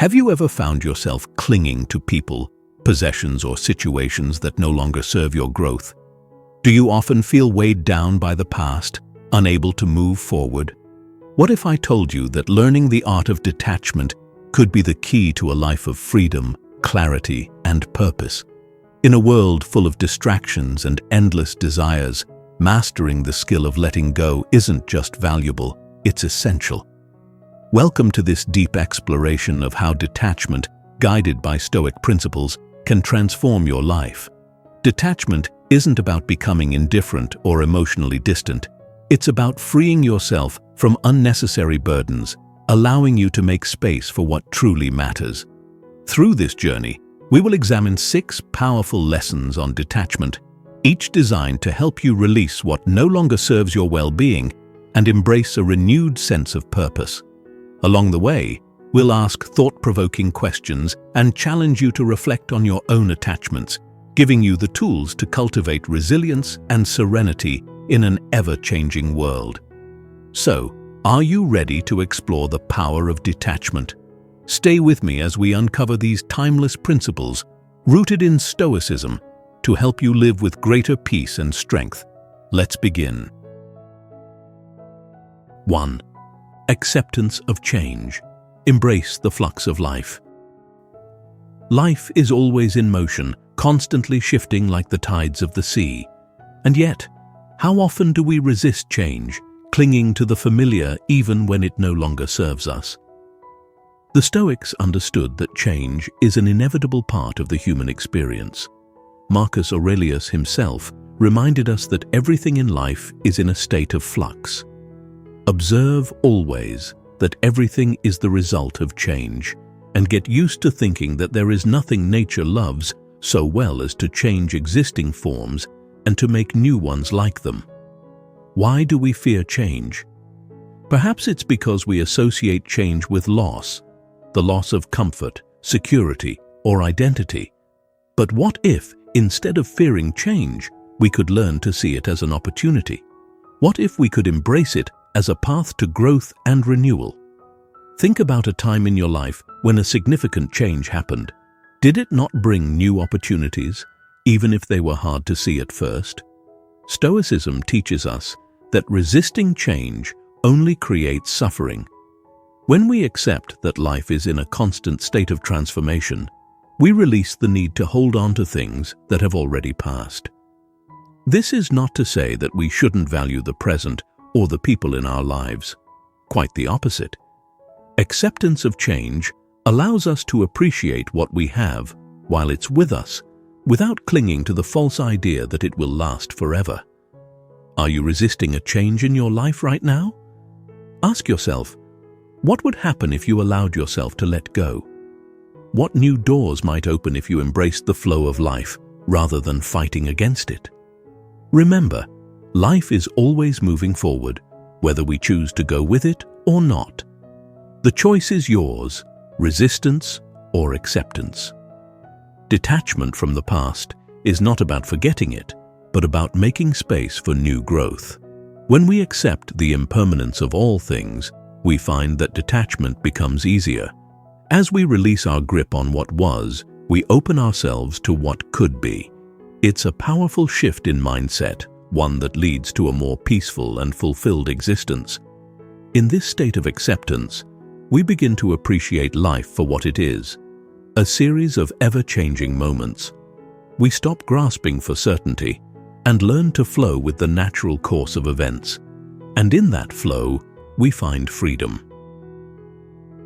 Have you ever found yourself clinging to people, possessions, or situations that no longer serve your growth? Do you often feel weighed down by the past, unable to move forward? What if I told you that learning the art of detachment could be the key to a life of freedom, clarity, and purpose? In a world full of distractions and endless desires, mastering the skill of letting go isn't just valuable, it's essential. Welcome to this deep exploration of how detachment, guided by Stoic principles, can transform your life. Detachment isn't about becoming indifferent or emotionally distant. It's about freeing yourself from unnecessary burdens, allowing you to make space for what truly matters. Through this journey, we will examine 6 powerful lessons on detachment, each designed to help you release what no longer serves your well-being and embrace a renewed sense of purpose. Along the way, we'll ask thought-provoking questions and challenge you to reflect on your own attachments, giving you the tools to cultivate resilience and serenity in an ever-changing world. So, are you ready to explore the power of detachment? Stay with me as we uncover these timeless principles, rooted in Stoicism, to help you live with greater peace and strength. Let's begin. 1. Acceptance of change. Embrace the flux of life. Life is always in motion, constantly shifting like the tides of the sea. And yet, how often do we resist change, clinging to the familiar even when it no longer serves us? The Stoics understood that change is an inevitable part of the human experience. Marcus Aurelius himself reminded us that everything in life is in a state of flux. Observe always that everything is the result of change, and get used to thinking that there is nothing nature loves so well as to change existing forms and to make new ones like them. Why do we fear change? Perhaps it's because we associate change with loss, the loss of comfort, security, or identity. But what if, instead of fearing change, we could learn to see it as an opportunity? What if we could embrace it as a path to growth and renewal? Think about a time in your life when a significant change happened. Did it not bring new opportunities, even if they were hard to see at first? Stoicism teaches us that resisting change only creates suffering. When we accept that life is in a constant state of transformation, we release the need to hold on to things that have already passed. This is not to say that we shouldn't value the present or the people in our lives. Quite the opposite. Acceptance of change allows us to appreciate what we have while it's with us, without clinging to the false idea that it will last forever. Are you resisting a change in your life right now? Ask yourself, what would happen if you allowed yourself to let go? What new doors might open if you embraced the flow of life rather than fighting against it? Remember, life is always moving forward, whether we choose to go with it or not. The choice is yours, resistance or acceptance. Detachment from the past is not about forgetting it, but about making space for new growth. When we accept the impermanence of all things, we find that detachment becomes easier. As we release our grip on what was, we open ourselves to what could be. It's a powerful shift in mindset, one that leads to a more peaceful and fulfilled existence. In this state of acceptance, we begin to appreciate life for what it is, a series of ever-changing moments. We stop grasping for certainty and learn to flow with the natural course of events. And in that flow, we find freedom.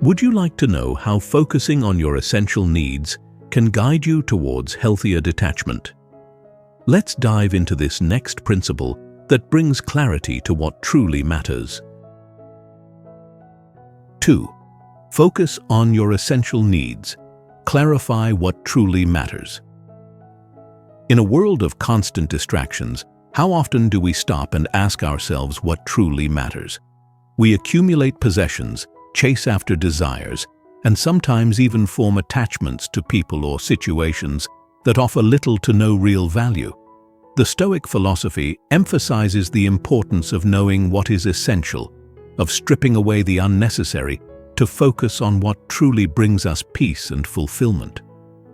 Would you like to know how focusing on your essential needs can guide you towards healthier detachment? Let's dive into this next principle that brings clarity to what truly matters. 2. Focus on your essential needs. Clarify what truly matters. In a world of constant distractions, how often do we stop and ask ourselves what truly matters? We accumulate possessions, chase after desires, and sometimes even form attachments to people or situations that offer little to no real value. The Stoic philosophy emphasizes the importance of knowing what is essential, of stripping away the unnecessary, to focus on what truly brings us peace and fulfillment.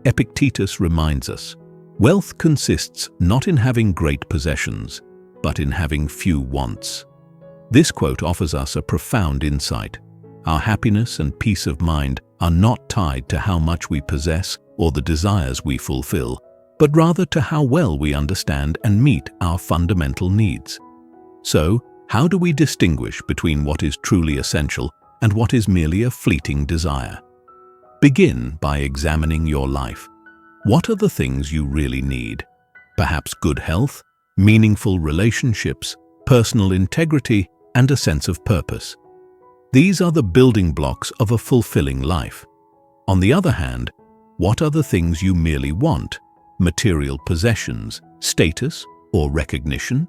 Epictetus reminds us, wealth consists not in having great possessions, but in having few wants. This quote offers us a profound insight. Our happiness and peace of mind are not tied to how much we possess or the desires we fulfill, but rather to how well we understand and meet our fundamental needs. So, how do we distinguish between what is truly essential and what is merely a fleeting desire? Begin by examining your life. What are the things you really need? Perhaps good health, meaningful relationships, personal integrity, and a sense of purpose. These are the building blocks of a fulfilling life. On the other hand, what are the things you merely want? Material possessions, status, or recognition?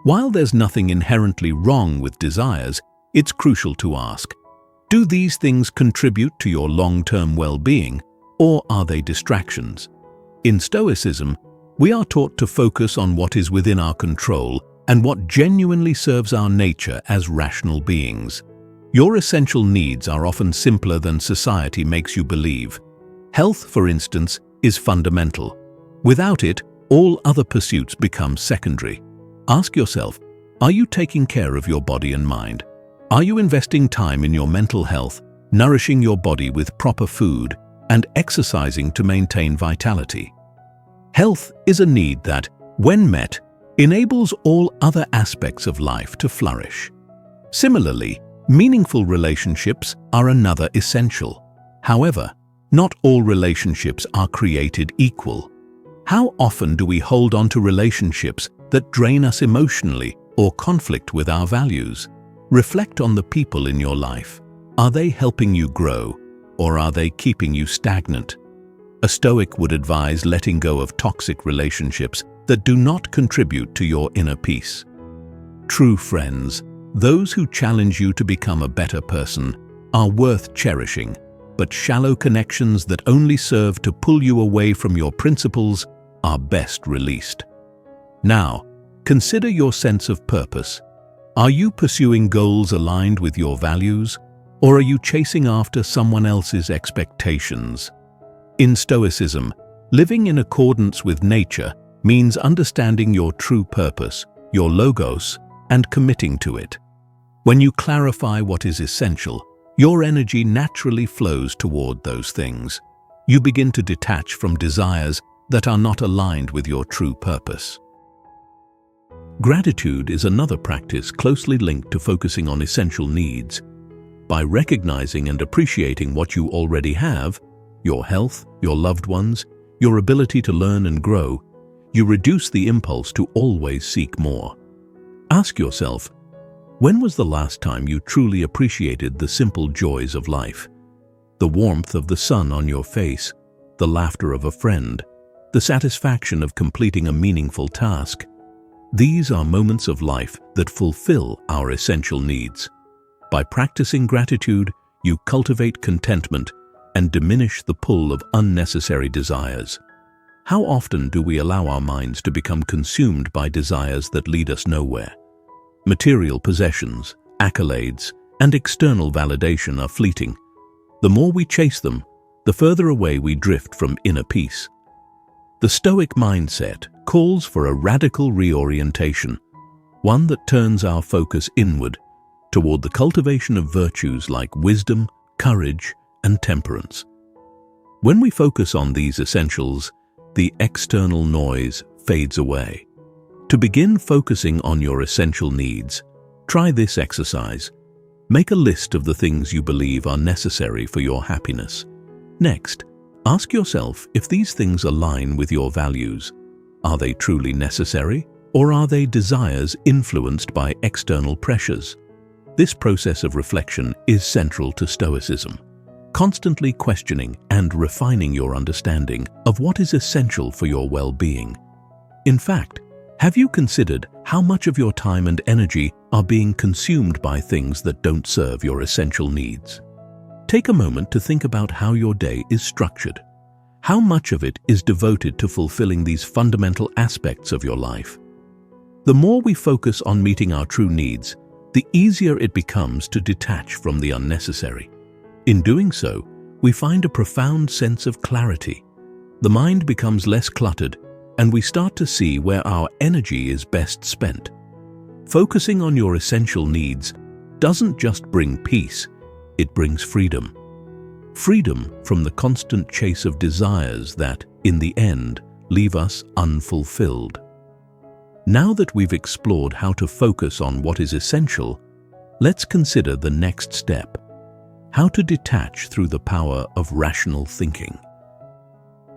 While there's nothing inherently wrong with desires, it's crucial to ask, do these things contribute to your long-term well-being, or are they distractions? In Stoicism, we are taught to focus on what is within our control and what genuinely serves our nature as rational beings. Your essential needs are often simpler than society makes you believe. Health, for instance, is fundamental. Without it, all other pursuits become secondary. Ask yourself, are you taking care of your body and mind? Are you investing time in your mental health, nourishing your body with proper food, and exercising to maintain vitality? Health is a need that, when met, enables all other aspects of life to flourish. Similarly, meaningful relationships are another essential. However, not all relationships are created equal. How often do we hold on to relationships that drain us emotionally or conflict with our values? Reflect on the people in your life. Are they helping you grow, or are they keeping you stagnant? A Stoic would advise letting go of toxic relationships that do not contribute to your inner peace. True friends, those who challenge you to become a better person, are worth cherishing, but shallow connections that only serve to pull you away from your principles are best released. Now, consider your sense of purpose. Are you pursuing goals aligned with your values, or are you chasing after someone else's expectations? In Stoicism, living in accordance with nature means understanding your true purpose, your logos, and committing to it. When you clarify what is essential, your energy naturally flows toward those things. You begin to detach from desires that are not aligned with your true purpose. Gratitude is another practice closely linked to focusing on essential needs. By recognizing and appreciating what you already have, your health, your loved ones, your ability to learn and grow, you reduce the impulse to always seek more. Ask yourself, when was the last time you truly appreciated the simple joys of life? The warmth of the sun on your face, the laughter of a friend, the satisfaction of completing a meaningful task. These are moments of life that fulfill our essential needs. By practicing gratitude, you cultivate contentment and diminish the pull of unnecessary desires. How often do we allow our minds to become consumed by desires that lead us nowhere? Material possessions, accolades, and external validation are fleeting. The more we chase them, the further away we drift from inner peace. The Stoic mindset calls for a radical reorientation, one that turns our focus inward toward the cultivation of virtues like wisdom, courage, and temperance. When we focus on these essentials, the external noise fades away. To begin focusing on your essential needs, try this exercise. Make a list of the things you believe are necessary for your happiness. Next, ask yourself if these things align with your values. Are they truly necessary, or are they desires influenced by external pressures? This process of reflection is central to Stoicism, constantly questioning and refining your understanding of what is essential for your well-being. In fact, have you considered how much of your time and energy are being consumed by things that don't serve your essential needs? Take a moment to think about how your day is structured. How much of it is devoted to fulfilling these fundamental aspects of your life? The more we focus on meeting our true needs, the easier it becomes to detach from the unnecessary. In doing so, we find a profound sense of clarity. The mind becomes less cluttered, and we start to see where our energy is best spent. Focusing on your essential needs doesn't just bring peace, it brings freedom. Freedom from the constant chase of desires that, in the end, leave us unfulfilled. Now that we've explored how to focus on what is essential, let's consider the next step: how to detach through the power of rational thinking.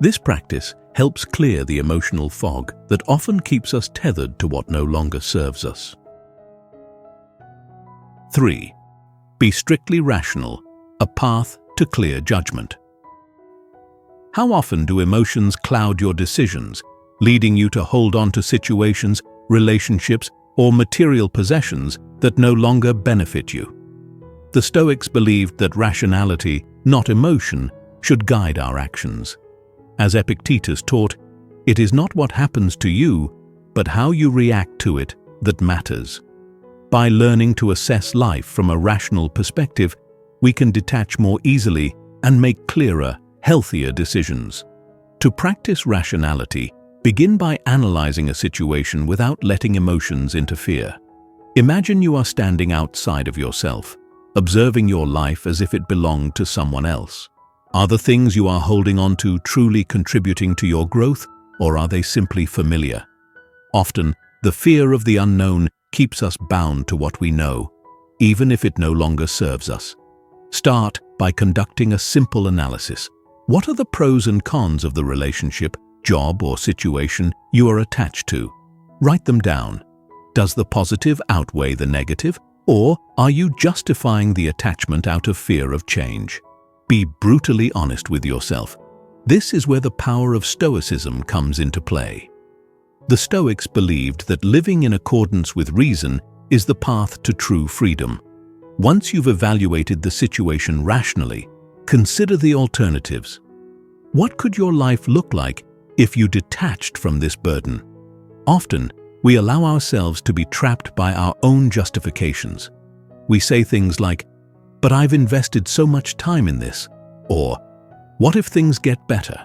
This practice helps clear the emotional fog that often keeps us tethered to what no longer serves us. 3. Be strictly rational, a path to clear judgment. How often do emotions cloud your decisions, leading you to hold on to situations, relationships, or material possessions that no longer benefit you? The Stoics believed that rationality, not emotion, should guide our actions. As Epictetus taught, it is not what happens to you, but how you react to it that matters. By learning to assess life from a rational perspective, we can detach more easily and make clearer, healthier decisions. To practice rationality, begin by analyzing a situation without letting emotions interfere. Imagine you are standing outside of yourself, observing your life as if it belonged to someone else. Are the things you are holding on to truly contributing to your growth, or are they simply familiar? Often, the fear of the unknown keeps us bound to what we know, even if it no longer serves us. Start by conducting a simple analysis. What are the pros and cons of the relationship, job, or situation you are attached to? Write them down. Does the positive outweigh the negative, or are you justifying the attachment out of fear of change? Be brutally honest with yourself. This is where the power of Stoicism comes into play. The Stoics believed that living in accordance with reason is the path to true freedom. Once you've evaluated the situation rationally, consider the alternatives. What could your life look like if you detached from this burden? Often, we allow ourselves to be trapped by our own justifications. We say things like, "But I've invested so much time in this," or "What if things get better?"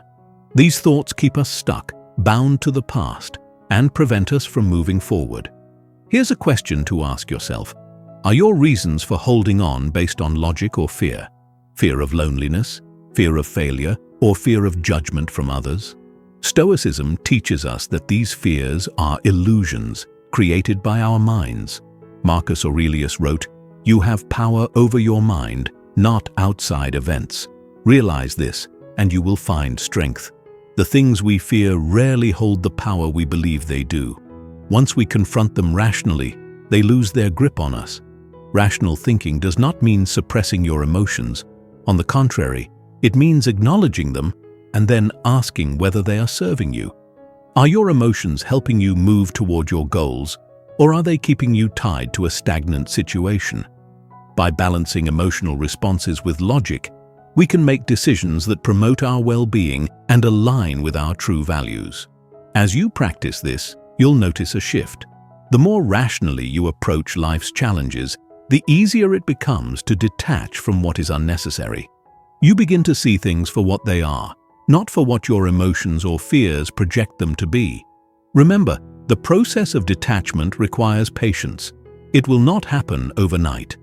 These thoughts keep us stuck, bound to the past, and prevent us from moving forward. Here's a question to ask yourself. Are your reasons for holding on based on logic or fear? Fear of loneliness, fear of failure, or fear of judgment from others? Stoicism teaches us that these fears are illusions created by our minds. Marcus Aurelius wrote, "You have power over your mind, not outside events. Realize this, and you will find strength." The things we fear rarely hold the power we believe they do. Once we confront them rationally, they lose their grip on us. Rational thinking does not mean suppressing your emotions. On the contrary, it means acknowledging them and then asking whether they are serving you. Are your emotions helping you move toward your goals, or are they keeping you tied to a stagnant situation? By balancing emotional responses with logic, we can make decisions that promote our well-being and align with our true values. As you practice this, you'll notice a shift. The more rationally you approach life's challenges, the easier it becomes to detach from what is unnecessary. You begin to see things for what they are, not for what your emotions or fears project them to be. Remember, the process of detachment requires patience. It will not happen overnight.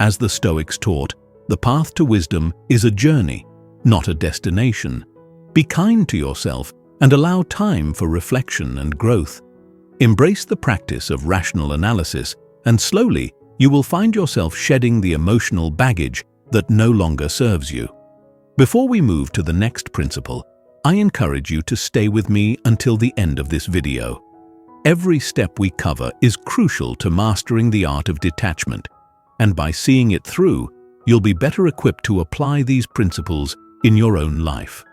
As the Stoics taught, the path to wisdom is a journey, not a destination. Be kind to yourself and allow time for reflection and growth. Embrace the practice of rational analysis, and slowly you will find yourself shedding the emotional baggage that no longer serves you. Before we move to the next principle, I encourage you to stay with me until the end of this video. Every step we cover is crucial to mastering the art of detachment, and by seeing it through, you'll be better equipped to apply these principles in your own life.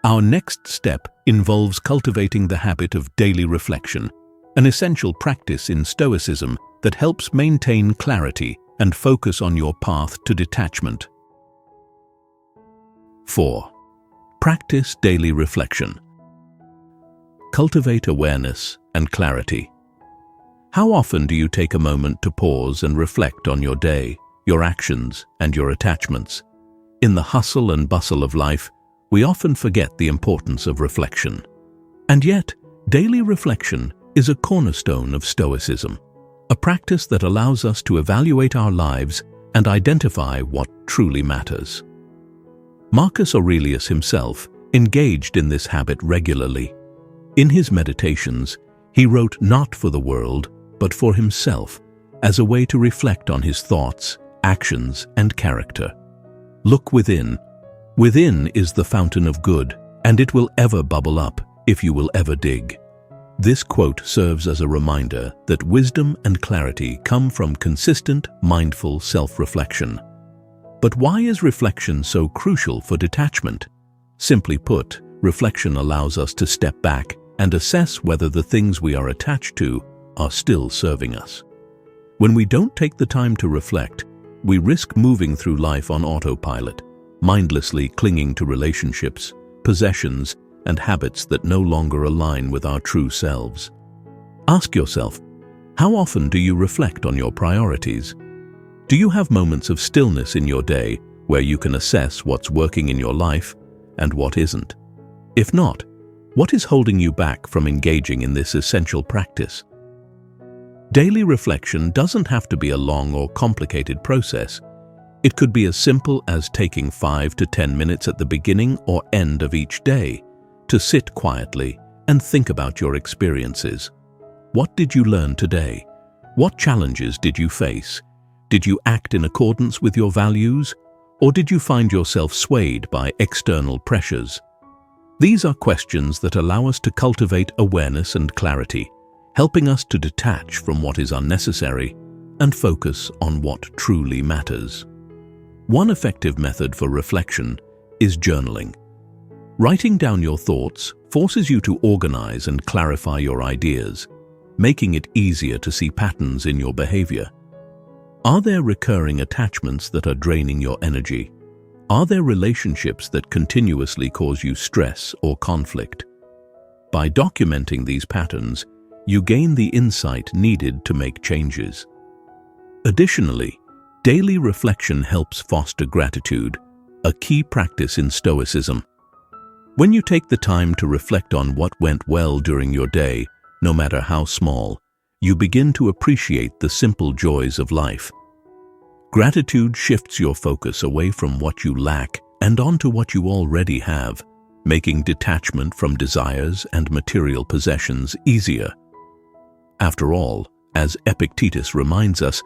Our next step involves cultivating the habit of daily reflection, an essential practice in Stoicism that helps maintain clarity and focus on your path to detachment. 4. Practice daily reflection. Cultivate awareness and clarity. How often do you take a moment to pause and reflect on your day, your actions, and your attachments? In the hustle and bustle of life, we often forget the importance of reflection. And yet, daily reflection is a cornerstone of Stoicism, a practice that allows us to evaluate our lives and identify what truly matters. Marcus Aurelius himself engaged in this habit regularly. In his meditations, he wrote not for the world, but for himself, as a way to reflect on his thoughts, actions, and character. Look within. Within is the fountain of good, and it will ever bubble up if you will ever dig. This quote serves as a reminder that wisdom and clarity come from consistent, mindful self-reflection. But why is reflection so crucial for detachment? Simply put, reflection allows us to step back and assess whether the things we are attached to are still serving us. When we don't take the time to reflect, we risk moving through life on autopilot, mindlessly clinging to relationships, possessions, and habits that no longer align with our true selves. Ask yourself, how often do you reflect on your priorities? Do you have moments of stillness in your day where you can assess what's working in your life and what isn't? If not, what is holding you back from engaging in this essential practice? Daily reflection doesn't have to be a long or complicated process. It could be as simple as taking 5 to 10 minutes at the beginning or end of each day to sit quietly and think about your experiences. What did you learn today? What challenges did you face? Did you act in accordance with your values? Or did you find yourself swayed by external pressures? These are questions that allow us to cultivate awareness and clarity, helping us to detach from what is unnecessary and focus on what truly matters. One effective method for reflection is journaling. Writing down your thoughts forces you to organize and clarify your ideas, making it easier to see patterns in your behavior. Are there recurring attachments that are draining your energy? Are there relationships that continuously cause you stress or conflict? By documenting these patterns, you gain the insight needed to make changes. Additionally, daily reflection helps foster gratitude, a key practice in Stoicism. When you take the time to reflect on what went well during your day, no matter how small, you begin to appreciate the simple joys of life. Gratitude shifts your focus away from what you lack and onto what you already have, making detachment from desires and material possessions easier. After all, as Epictetus reminds us,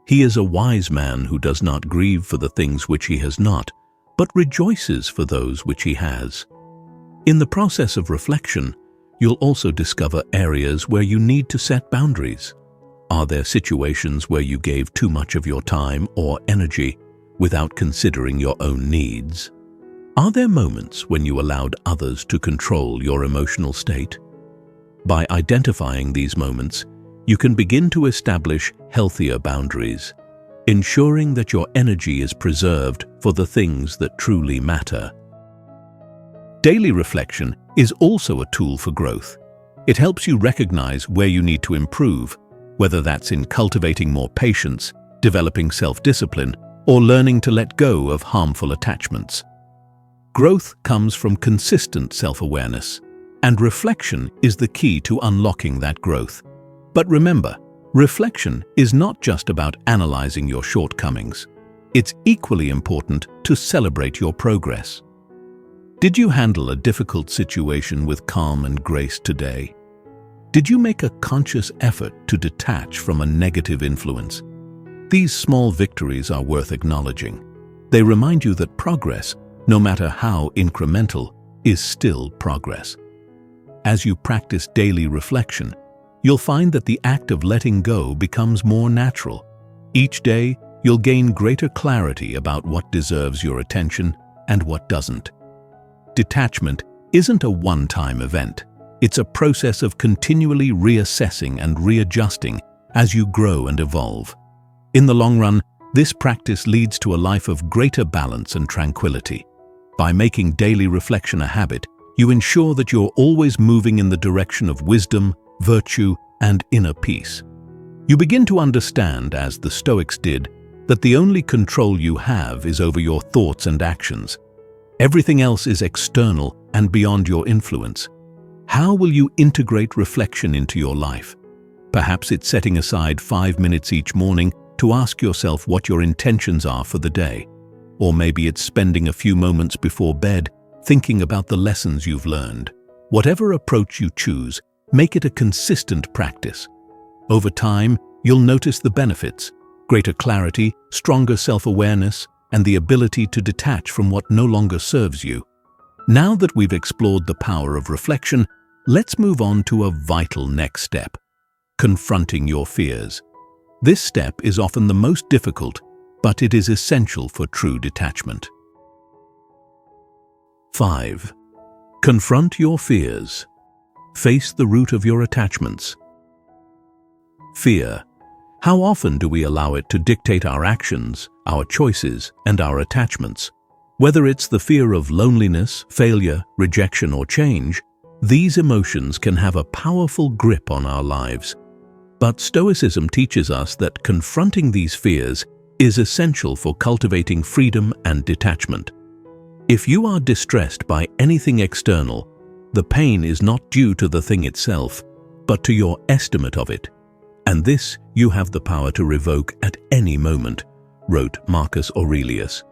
he is a wise man who does not grieve for the things which he has not, but rejoices for those which he has. In the process of reflection, you'll also discover areas where you need to set boundaries. Are there situations where you gave too much of your time or energy without considering your own needs? Are there moments when you allowed others to control your emotional state? By identifying these moments, you can begin to establish healthier boundaries, ensuring that your energy is preserved for the things that truly matter. Daily reflection is also a tool for growth. It helps you recognize where you need to improve, whether that's in cultivating more patience, developing self-discipline, or learning to let go of harmful attachments. Growth comes from consistent self-awareness, and reflection is the key to unlocking that growth. But remember, reflection is not just about analyzing your shortcomings. It's equally important to celebrate your progress. Did you handle a difficult situation with calm and grace today? Did you make a conscious effort to detach from a negative influence? These small victories are worth acknowledging. They remind you that progress, no matter how incremental, is still progress. As you practice daily reflection, you'll find that the act of letting go becomes more natural. Each day, you'll gain greater clarity about what deserves your attention and what doesn't. Detachment isn't a one-time event. It's a process of continually reassessing and readjusting as you grow and evolve. In the long run, this practice leads to a life of greater balance and tranquility. By making daily reflection a habit, you ensure that you're always moving in the direction of wisdom, virtue, and inner peace. You begin to understand, as the Stoics did, that the only control you have is over your thoughts and actions. Everything else is external and beyond your influence. How will you integrate reflection into your life? Perhaps it's setting aside 5 minutes each morning to ask yourself what your intentions are for the day. Or maybe it's spending a few moments before bed thinking about the lessons you've learned. Whatever approach you choose, make it a consistent practice. Over time, you'll notice the benefits: greater clarity, stronger self-awareness, and the ability to detach from what no longer serves you. Now that we've explored the power of reflection, let's move on to a vital next step: confronting your fears. This step is often the most difficult, but it is essential for true detachment. 5. Confront your fears. Face the root of your attachments. Fear. How often do we allow it to dictate our actions, our choices, and our attachments? Whether it's the fear of loneliness, failure, rejection, or change, these emotions can have a powerful grip on our lives. But Stoicism teaches us that confronting these fears is essential for cultivating freedom and detachment. If you are distressed by anything external, the pain is not due to the thing itself, but to your estimate of it. And this you have the power to revoke at any moment, wrote Marcus Aurelius.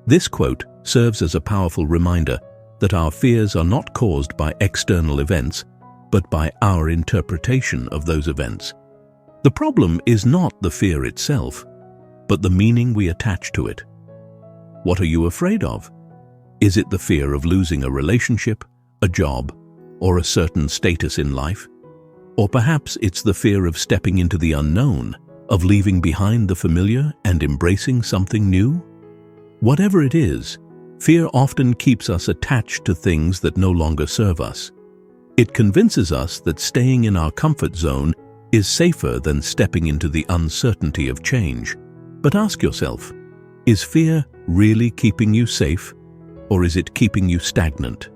This quote serves as a powerful reminder that our fears are not caused by external events, but by our interpretation of those events. The problem is not the fear itself, but the meaning we attach to it. What are you afraid of? Is it the fear of losing a relationship, a job, or a certain status in life? Or perhaps it's the fear of stepping into the unknown, of leaving behind the familiar and embracing something new? Whatever it is, fear often keeps us attached to things that no longer serve us. It convinces us that staying in our comfort zone is safer than stepping into the uncertainty of change. But ask yourself, is fear really keeping you safe, or is it keeping you stagnant?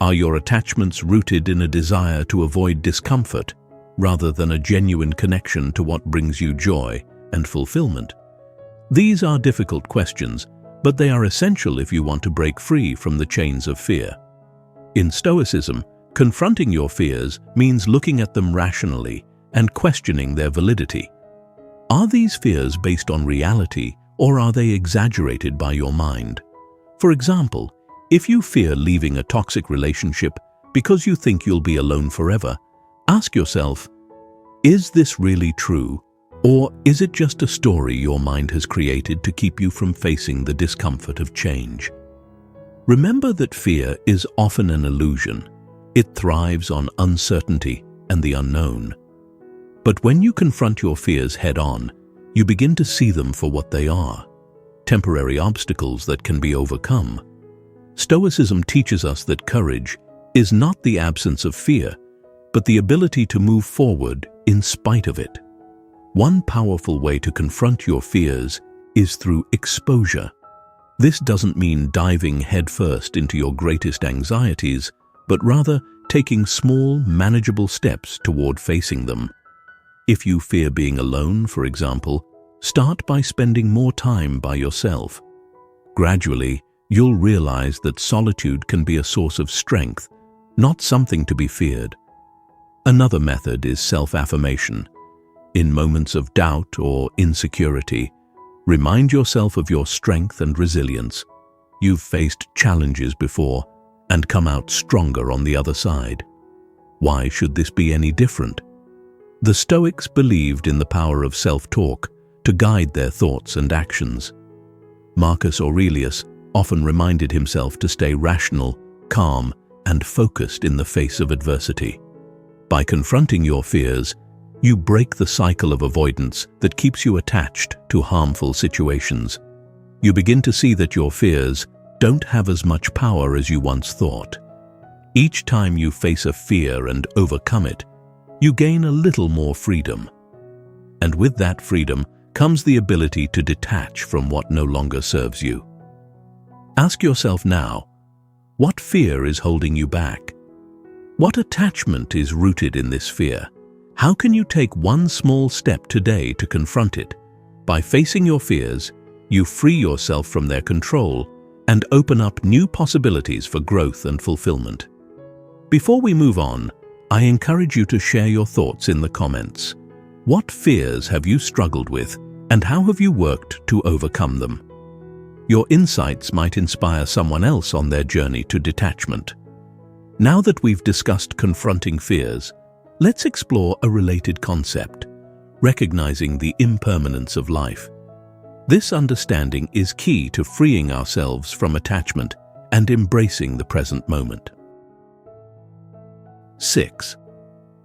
Are your attachments rooted in a desire to avoid discomfort, rather than a genuine connection to what brings you joy and fulfillment? These are difficult questions, but they are essential if you want to break free from the chains of fear. In Stoicism, confronting your fears means looking at them rationally and questioning their validity. Are these fears based on reality, or are they exaggerated by your mind? For example, if you fear leaving a toxic relationship because you think you'll be alone forever, ask yourself, is this really true, or is it just a story your mind has created to keep you from facing the discomfort of change? Remember that fear is often an illusion. It thrives on uncertainty and the unknown. But when you confront your fears head-on, you begin to see them for what they are: temporary obstacles that can be overcome. Stoicism teaches us that courage is not the absence of fear, but the ability to move forward in spite of it. One powerful way to confront your fears is through exposure. This doesn't mean diving headfirst into your greatest anxieties, but rather taking small, manageable steps toward facing them. If you fear being alone, for example, start by spending more time by yourself. Gradually, you'll realize that solitude can be a source of strength, not something to be feared. Another method is self-affirmation. In moments of doubt or insecurity, remind yourself of your strength and resilience. You've faced challenges before and come out stronger on the other side. Why should this be any different? The Stoics believed in the power of self-talk to guide their thoughts and actions. Marcus Aurelius often reminded himself to stay rational, calm, and focused in the face of adversity. By confronting your fears, you break the cycle of avoidance that keeps you attached to harmful situations. You begin to see that your fears don't have as much power as you once thought. Each time you face a fear and overcome it, you gain a little more freedom. And with that freedom comes the ability to detach from what no longer serves you. Ask yourself now, what fear is holding you back? What attachment is rooted in this fear? How can you take one small step today to confront it? By facing your fears, you free yourself from their control and open up new possibilities for growth and fulfillment. Before we move on, I encourage you to share your thoughts in the comments. What fears have you struggled with, and how have you worked to overcome them? Your insights might inspire someone else on their journey to detachment. Now that we've discussed confronting fears, let's explore a related concept: recognizing the impermanence of life. This understanding is key to freeing ourselves from attachment and embracing the present moment. 6.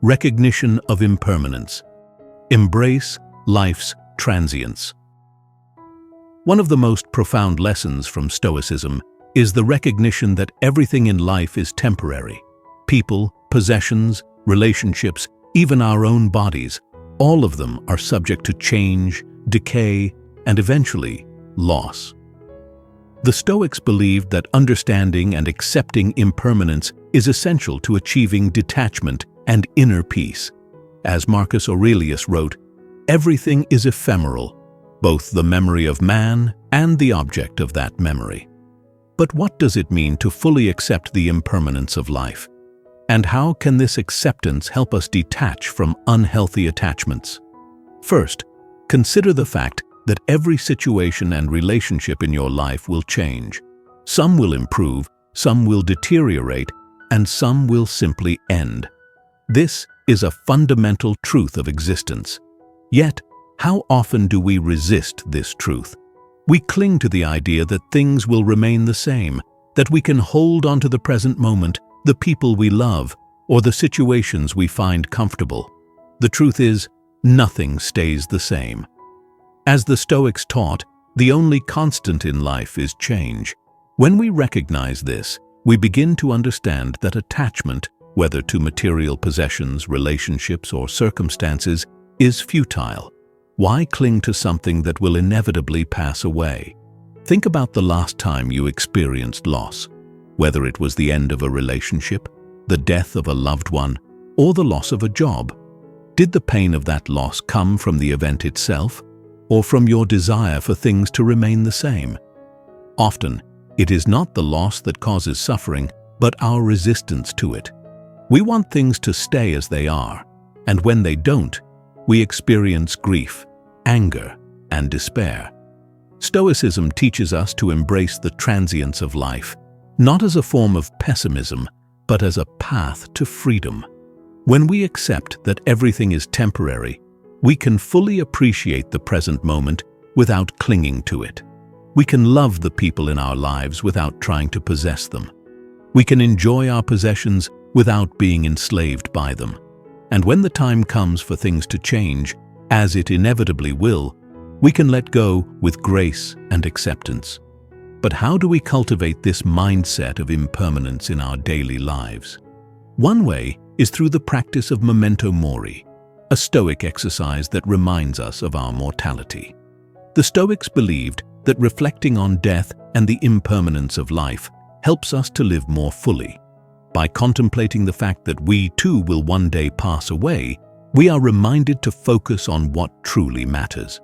Recognition of impermanence. Embrace life's transience. One of the most profound lessons from Stoicism is the recognition that everything in life is temporary. People, possessions, relationships, even our own bodies, all of them are subject to change, decay, and eventually, loss. The Stoics believed that understanding and accepting impermanence is essential to achieving detachment and inner peace. As Marcus Aurelius wrote, "Everything is ephemeral, both the memory of man and the object of that memory." But what does it mean to fully accept the impermanence of life? And how can this acceptance help us detach from unhealthy attachments? First, consider the fact that every situation and relationship in your life will change. Some will improve, some will deteriorate, and some will simply end. This is a fundamental truth of existence. Yet, how often do we resist this truth? We cling to the idea that things will remain the same, that we can hold on to the present moment, the people we love, or the situations we find comfortable. The truth is, nothing stays the same. As the Stoics taught, the only constant in life is change. When we recognize this, we begin to understand that attachment, whether to material possessions, relationships, or circumstances, is futile. Why cling to something that will inevitably pass away? Think about the last time you experienced loss, whether it was the end of a relationship, the death of a loved one, or the loss of a job. Did the pain of that loss come from the event itself, or from your desire for things to remain the same? Often, it is not the loss that causes suffering, but our resistance to it. We want things to stay as they are, and when they don't, we experience grief, anger, and despair. Stoicism teaches us to embrace the transience of life, not as a form of pessimism, but as a path to freedom. When we accept that everything is temporary, we can fully appreciate the present moment without clinging to it. We can love the people in our lives without trying to possess them. We can enjoy our possessions without being enslaved by them. And when the time comes for things to change, as it inevitably will, we can let go with grace and acceptance. But how do we cultivate this mindset of impermanence in our daily lives? One way is through the practice of memento mori, a Stoic exercise that reminds us of our mortality. The Stoics believed that reflecting on death and the impermanence of life helps us to live more fully. By contemplating the fact that we too will one day pass away, we are reminded to focus on what truly matters.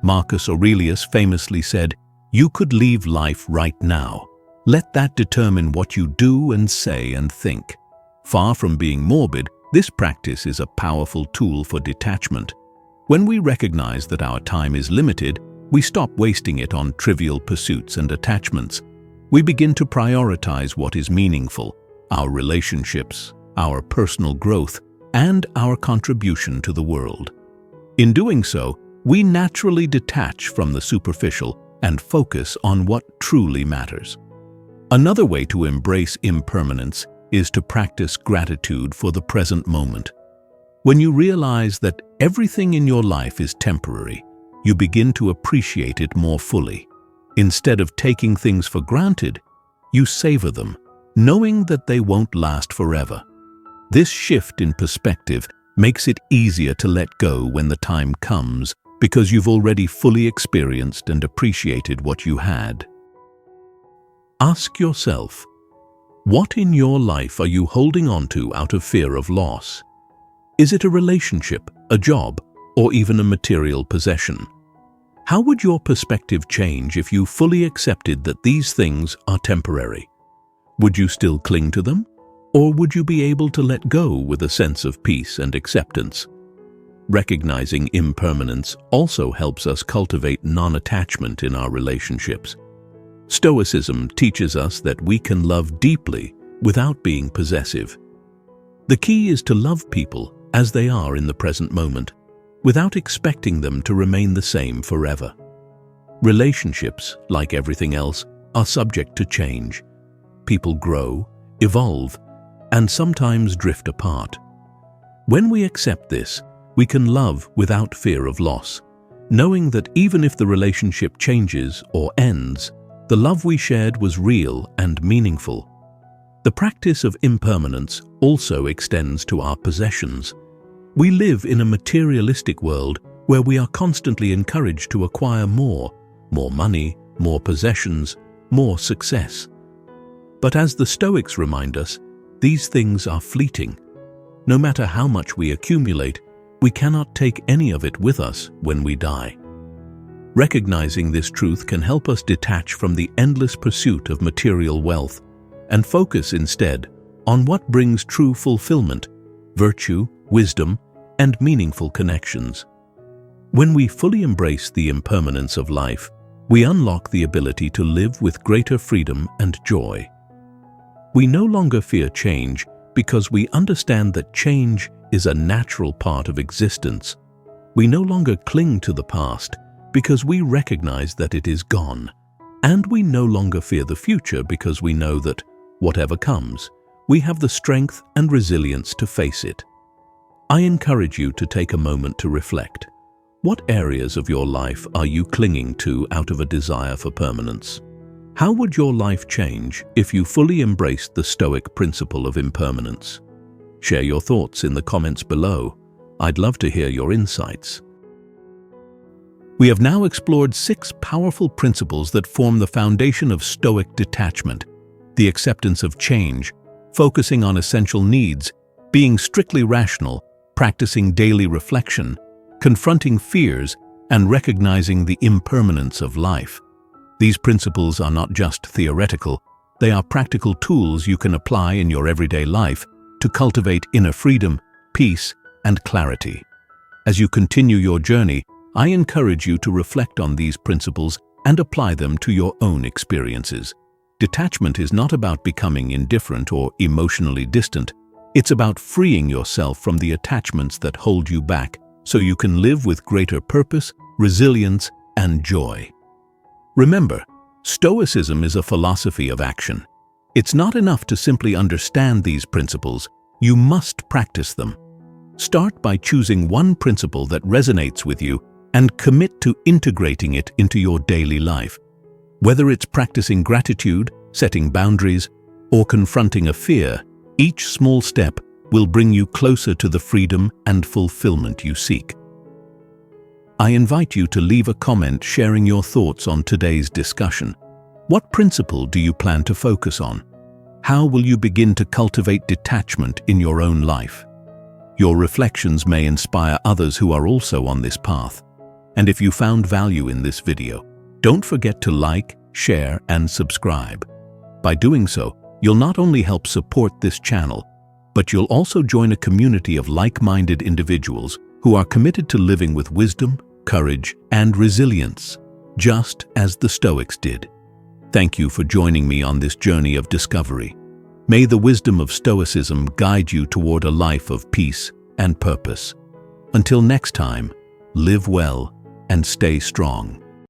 Marcus Aurelius famously said, "You could leave life right now. Let that determine what you do and say and think." Far from being morbid, this practice is a powerful tool for detachment. When we recognize that our time is limited, we stop wasting it on trivial pursuits and attachments. We begin to prioritize what is meaningful: our relationships, our personal growth, and our contribution to the world. In doing so, we naturally detach from the superficial and focus on what truly matters. Another way to embrace impermanence is to practice gratitude for the present moment. When you realize that everything in your life is temporary, you begin to appreciate it more fully. Instead of taking things for granted, you savor them, knowing that they won't last forever. This shift in perspective makes it easier to let go when the time comes, because you've already fully experienced and appreciated what you had. Ask yourself, what in your life are you holding on to out of fear of loss? Is it a relationship, a job, or even a material possession? How would your perspective change if you fully accepted that these things are temporary? Would you still cling to them? Or would you be able to let go with a sense of peace and acceptance? Recognizing impermanence also helps us cultivate non-attachment in our relationships. Stoicism teaches us that we can love deeply without being possessive. The key is to love people as they are in the present moment, without expecting them to remain the same forever. Relationships, like everything else, are subject to change. People grow, evolve, and sometimes drift apart. When we accept this, we can love without fear of loss, knowing that even if the relationship changes or ends, the love we shared was real and meaningful. The practice of impermanence also extends to our possessions. We live in a materialistic world where we are constantly encouraged to acquire more money, more possessions, more success. But as the Stoics remind us, these things are fleeting. No matter how much we accumulate, we cannot take any of it with us when we die. Recognizing this truth can help us detach from the endless pursuit of material wealth and focus instead on what brings true fulfillment, virtue, wisdom, and meaningful connections. When we fully embrace the impermanence of life, we unlock the ability to live with greater freedom and joy. We no longer fear change because we understand that change is a natural part of existence. We no longer cling to the past because we recognize that it is gone. And we no longer fear the future because we know that, whatever comes, we have the strength and resilience to face it. I encourage you to take a moment to reflect. What areas of your life are you clinging to out of a desire for permanence? How would your life change if you fully embraced the Stoic principle of impermanence? Share your thoughts in the comments below. I'd love to hear your insights. We have now explored 6 powerful principles that form the foundation of Stoic detachment: the acceptance of change, focusing on essential needs, being strictly rational, practicing daily reflection, confronting fears, and recognizing the impermanence of life. These principles are not just theoretical, they are practical tools you can apply in your everyday life to cultivate inner freedom, peace, and clarity. As you continue your journey, I encourage you to reflect on these principles and apply them to your own experiences. Detachment is not about becoming indifferent or emotionally distant. It's about freeing yourself from the attachments that hold you back so you can live with greater purpose, resilience, and joy. Remember, Stoicism is a philosophy of action. It's not enough to simply understand these principles, you must practice them. Start by choosing one principle that resonates with you and commit to integrating it into your daily life. Whether it's practicing gratitude, setting boundaries, or confronting a fear, each small step will bring you closer to the freedom and fulfillment you seek. I invite you to leave a comment sharing your thoughts on today's discussion. What principle do you plan to focus on? How will you begin to cultivate detachment in your own life? Your reflections may inspire others who are also on this path. And if you found value in this video, don't forget to like, share, and subscribe. By doing so, you'll not only help support this channel, but you'll also join a community of like-minded individuals who are committed to living with wisdom, courage, and resilience, just as the Stoics did. Thank you for joining me on this journey of discovery. May the wisdom of Stoicism guide you toward a life of peace and purpose. Until next time, live well and stay strong.